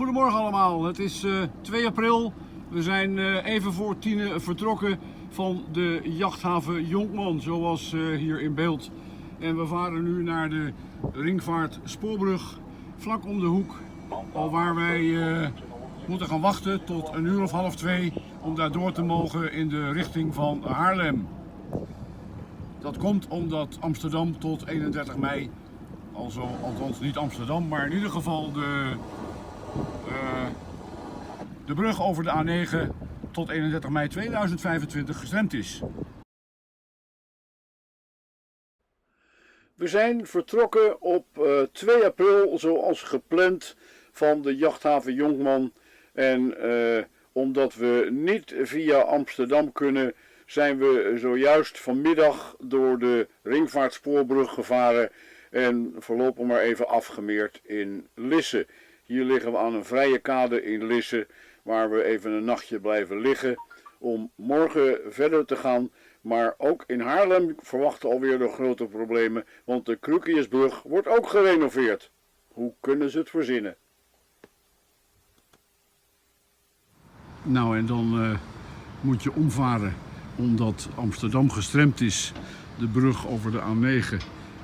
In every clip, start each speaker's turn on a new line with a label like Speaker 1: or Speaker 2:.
Speaker 1: Goedemorgen allemaal, het is 2 april. We zijn even voor 10 vertrokken van de jachthaven Jonkman, zoals hier in beeld. En we varen nu naar de Ringvaart Spoorbrug, vlak om de hoek. Alwaar wij moeten gaan wachten tot 1:30 om daar door te mogen in de richting van Haarlem. Dat komt omdat Amsterdam tot 31 mei, althans niet Amsterdam, maar in ieder geval de brug over de A9 tot 31 mei 2025 gestremd is. We zijn vertrokken op 2 april zoals gepland van de jachthaven Jonkman. En omdat we niet via Amsterdam kunnen, zijn we zojuist vanmiddag door de Ringvaartspoorbrug gevaren en voorlopig maar even afgemeerd in Lisse. Hier liggen we aan een vrije kade in Lisse, waar we even een nachtje blijven liggen om morgen verder te gaan. Maar ook in Haarlem verwachten alweer de grote problemen, want de Cruciusbrug wordt ook gerenoveerd. Hoe kunnen ze het verzinnen? Nou, en dan moet je omvaren omdat Amsterdam gestremd is. De brug over de A9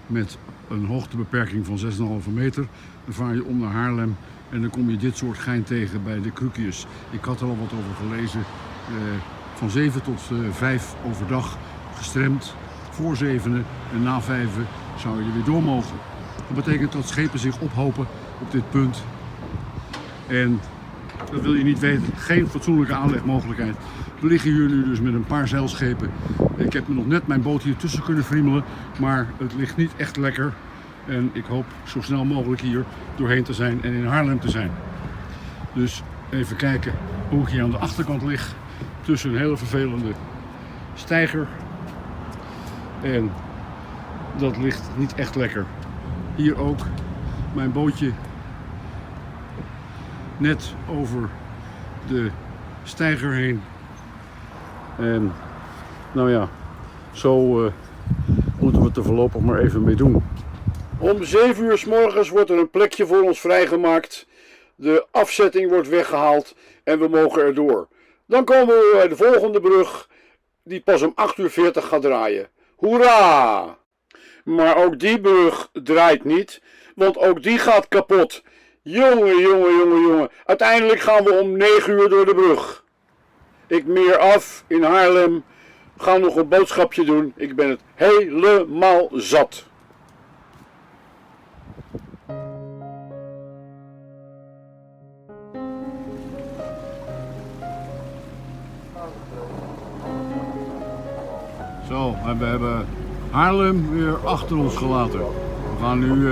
Speaker 1: met een hoogtebeperking van 6,5 meter. Dan vaar je om naar Haarlem en dan kom je dit soort gein tegen bij de Crucius. Ik had er al wat over gelezen. Van 7 tot 5 overdag gestremd. Voor 7 en na 5 zou je er weer door mogen. Dat betekent dat schepen zich ophopen op dit punt. En dat wil je niet weten. Geen fatsoenlijke aanlegmogelijkheid. We liggen hier nu dus met een paar zeilschepen. Ik heb nog net mijn boot hier tussen kunnen friemelen, maar het ligt niet echt lekker. En ik hoop zo snel mogelijk hier doorheen te zijn en in Haarlem te zijn. Dus even kijken hoe ik hier aan de achterkant lig. Tussen een hele vervelende steiger. En dat ligt niet echt lekker. Hier ook mijn bootje net over de steiger heen. En nou ja, zo moeten we het er voorlopig maar even mee doen. Om 7 uur 's morgens wordt er een plekje voor ons vrijgemaakt. De afzetting wordt weggehaald en we mogen erdoor. Dan komen we bij de volgende brug, die pas om 8:40 gaat draaien. Hoera! Maar ook die brug draait niet, want ook die gaat kapot. Jongen. Uiteindelijk gaan we om 9 uur door de brug. Ik meer af in Haarlem. Ga nog een boodschapje doen. Ik ben het helemaal zat. Zo, we hebben Haarlem weer achter ons gelaten. We gaan nu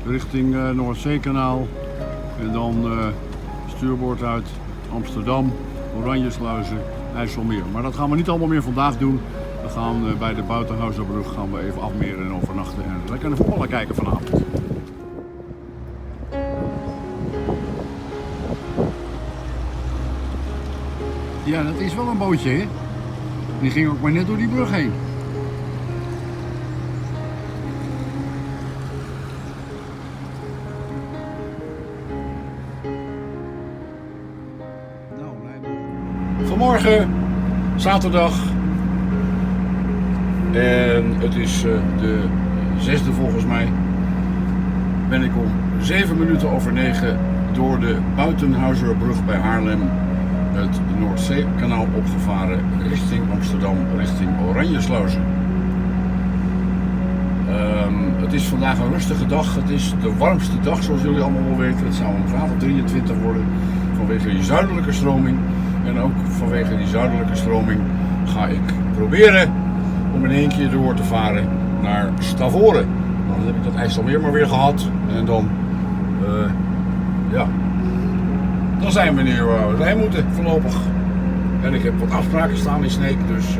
Speaker 1: richting Noordzeekanaal en dan stuurboord uit Amsterdam, Oranjesluizen, IJsselmeer. Maar dat gaan we niet allemaal meer vandaag doen. We gaan bij de Buitenhuizerbrug gaan we even afmeren en overnachten en lekker naar voetballen kijken vanavond. Ja, dat is wel een bootje, hè? Die ging ook maar net door die brug heen. Vanmorgen, zaterdag, en het is de 6e volgens mij, ben ik om 9:07 door de Buitenhuizerbrug bij Haarlem het Noordzeekanaal opgevaren richting Amsterdam, richting Oranjesluizen. Het is vandaag een rustige dag, het is de warmste dag zoals jullie allemaal wel weten. Het zou een graad of 23 worden vanwege die zuidelijke stroming. En ook vanwege die zuidelijke stroming ga ik proberen om in één keer door te varen naar Stavoren. Dan heb ik dat IJsselmeer maar weer gehad en dan, dan zijn we nu waar we zijn moeten voorlopig. En ik heb wat afspraken staan in Sneek, dus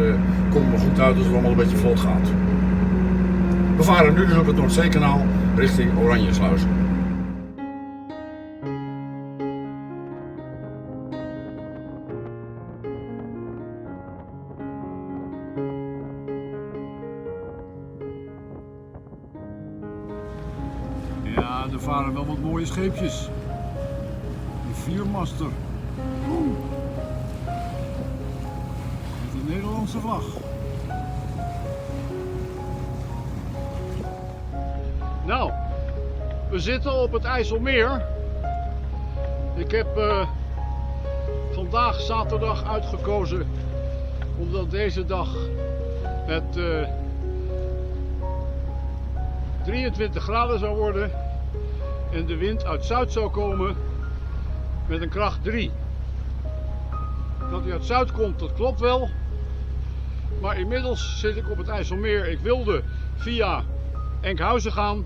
Speaker 1: komt me goed uit als het allemaal een beetje vlot gaat. We varen nu dus op het Noordzeekanaal richting Oranjesluizen. Ja, er varen wel wat mooie scheepjes. viermaster. Met de Nederlandse vlag. Nou, we zitten op het IJsselmeer. Ik heb vandaag zaterdag uitgekozen omdat deze dag het 23 graden zou worden en de wind uit zuid zou komen met een kracht 3. Dat hij uit zuid komt, dat klopt wel. Maar inmiddels zit ik op het IJsselmeer. Ik wilde via Enkhuizen gaan,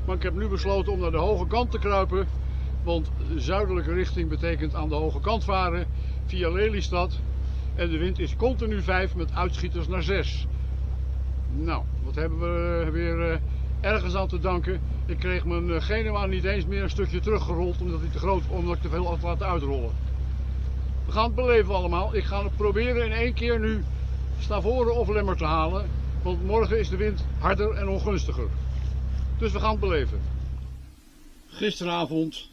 Speaker 1: maar ik heb nu besloten om naar de hoge kant te kruipen. Want de zuidelijke richting betekent aan de hoge kant varen via Lelystad. En de wind is continu 5 met uitschieters naar 6. Nou, wat hebben we weer ergens aan te danken. Ik kreeg mijn Genua niet eens meer een stukje teruggerold omdat ik te veel had laten uitrollen. We gaan het beleven allemaal. Ik ga het proberen in één keer nu Stavoren of Lemmer te halen. Want morgen is de wind harder en ongunstiger. Dus we gaan het beleven. Gisteravond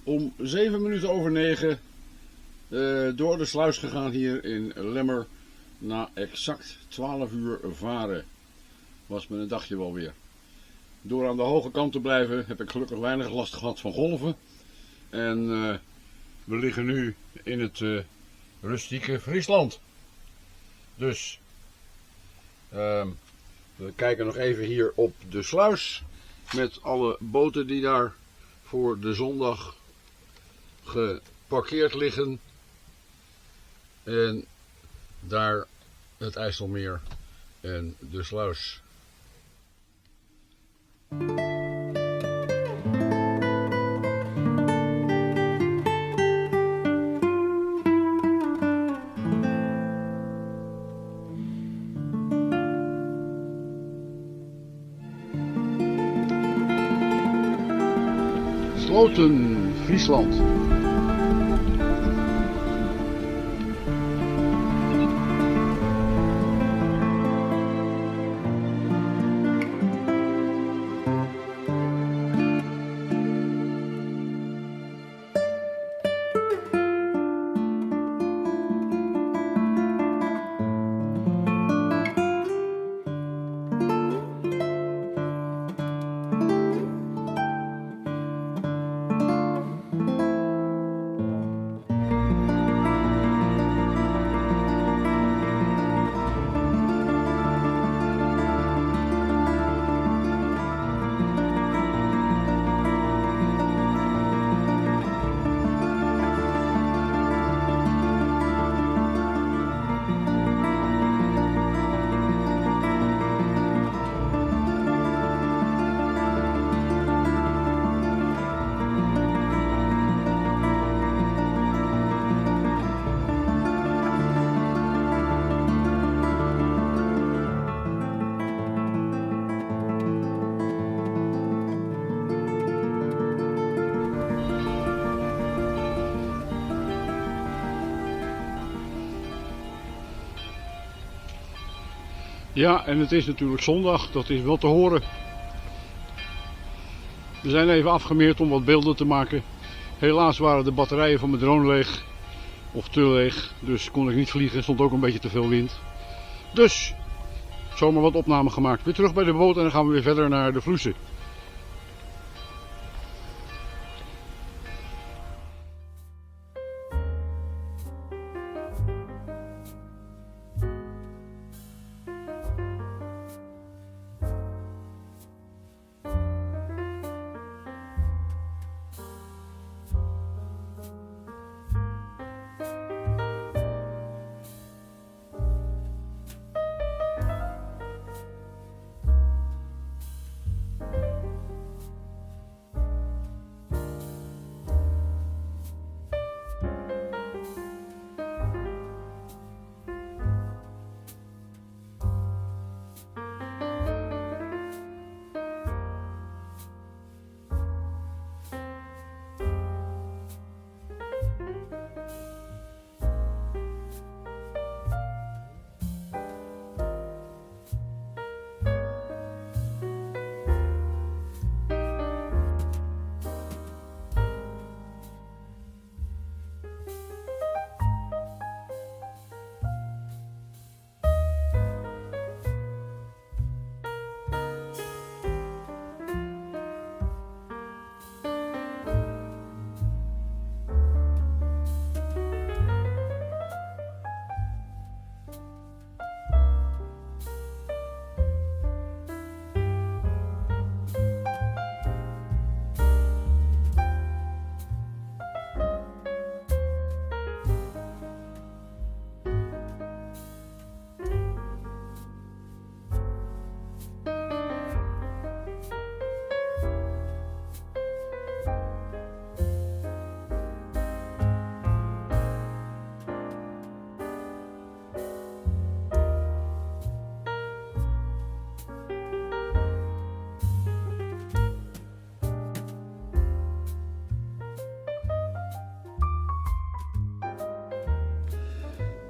Speaker 1: om 7 minuten over 9 door de sluis gegaan hier in Lemmer. Na exact 12 uur varen. Was me een dagje wel weer. Door aan de hoge kant te blijven heb ik gelukkig weinig last gehad van golven. En we liggen nu in het rustieke Friesland. Dus we kijken nog even hier op de sluis. Met alle boten die daar voor de zondag geparkeerd liggen. En daar het IJsselmeer en de sluis. Sloten, Friesland. Ja, en het is natuurlijk zondag, dat is wel te horen. We zijn even afgemeerd om wat beelden te maken. Helaas waren de batterijen van mijn drone leeg, of te leeg, dus kon ik niet vliegen, stond ook een beetje te veel wind. Dus, zomaar wat opnamen gemaakt. Weer terug bij de boot en dan gaan we weer verder naar de Vloesen.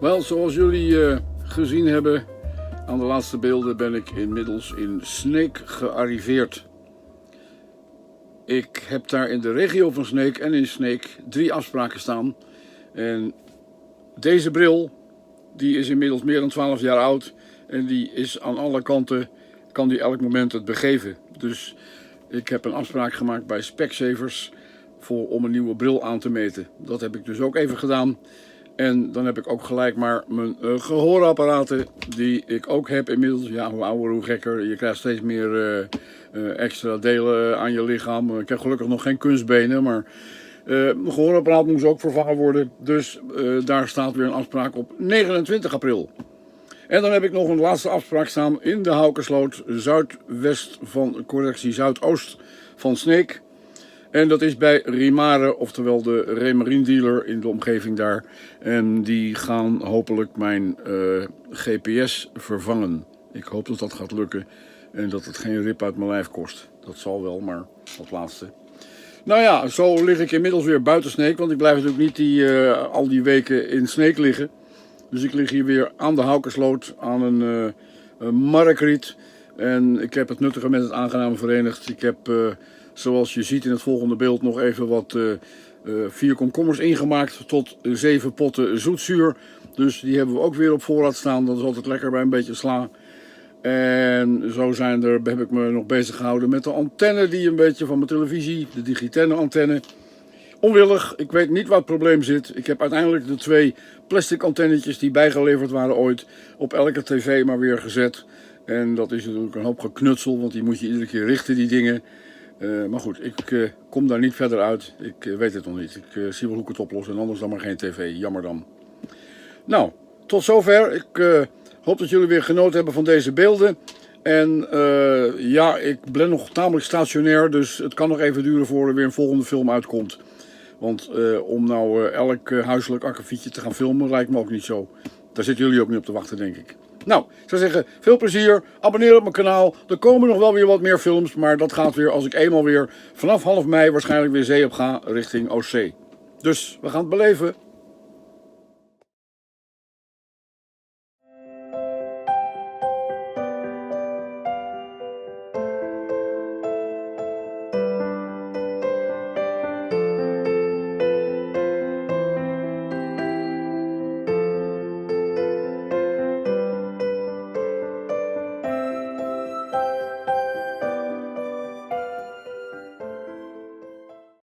Speaker 1: Wel, zoals jullie gezien hebben aan de laatste beelden ben ik inmiddels in Sneek gearriveerd. Ik heb daar in de regio van Sneek en in Sneek 3 afspraken staan. En deze bril, die is inmiddels meer dan 12 jaar oud en die is aan alle kanten, kan die elk moment het begeven. Dus ik heb een afspraak gemaakt bij Specsavers om een nieuwe bril aan te meten. Dat heb ik dus ook even gedaan. En dan heb ik ook gelijk maar mijn gehoorapparaten, die ik ook heb inmiddels. Ja, hoe ouder hoe gekker. Je krijgt steeds meer extra delen aan je lichaam. Ik heb gelukkig nog geen kunstbenen, maar mijn gehoorapparaat moest ook vervangen worden. Dus daar staat weer een afspraak op 29 april. En dan heb ik nog een laatste afspraak staan in de Haukersloot, zuidwest van, correctie, zuidoost van Sneek. En dat is bij Rimare, oftewel de Remarine dealer in de omgeving daar. En die gaan hopelijk mijn GPS vervangen. Ik hoop dat dat gaat lukken en dat het geen rip uit mijn lijf kost. Dat zal wel, maar dat laatste. Nou ja, zo lig ik inmiddels weer buiten Sneek, want ik blijf natuurlijk niet al die weken in Sneek liggen. Dus ik lig hier weer aan de Haukersloot, aan een markriet. En ik heb het nuttige met het aangename verenigd. Ik heb, zoals je ziet in het volgende beeld, nog even wat 4 komkommers ingemaakt tot 7 potten zoetzuur. Dus die hebben we ook weer op voorraad staan. Dat is altijd lekker bij een beetje sla. En zo heb ik me nog bezig gehouden met de antenne die een beetje van mijn televisie, de Digitenne antenne. Onwillig, ik weet niet waar het probleem zit. Ik heb uiteindelijk de 2 plastic antennetjes die bijgeleverd waren ooit op elke tv maar weer gezet. En dat is natuurlijk een hoop geknutsel, want die moet je iedere keer richten, die dingen. Maar goed, ik kom daar niet verder uit. Ik weet het nog niet. Ik zie wel hoe ik het oplos en anders dan maar geen tv. Jammer dan. Nou, tot zover. Ik hoop dat jullie weer genoten hebben van deze beelden. En ja, ik ben nog tamelijk stationair, dus het kan nog even duren voor er weer een volgende film uitkomt. Want om nou elk huiselijk akkefietje te gaan filmen lijkt me ook niet zo. Daar zitten jullie ook niet op te wachten, denk ik. Nou, ik zou zeggen, veel plezier. Abonneer op mijn kanaal. Er komen nog wel weer wat meer films, maar dat gaat weer als ik eenmaal weer vanaf half mei waarschijnlijk weer zee op ga richting Oostzee. Dus we gaan het beleven.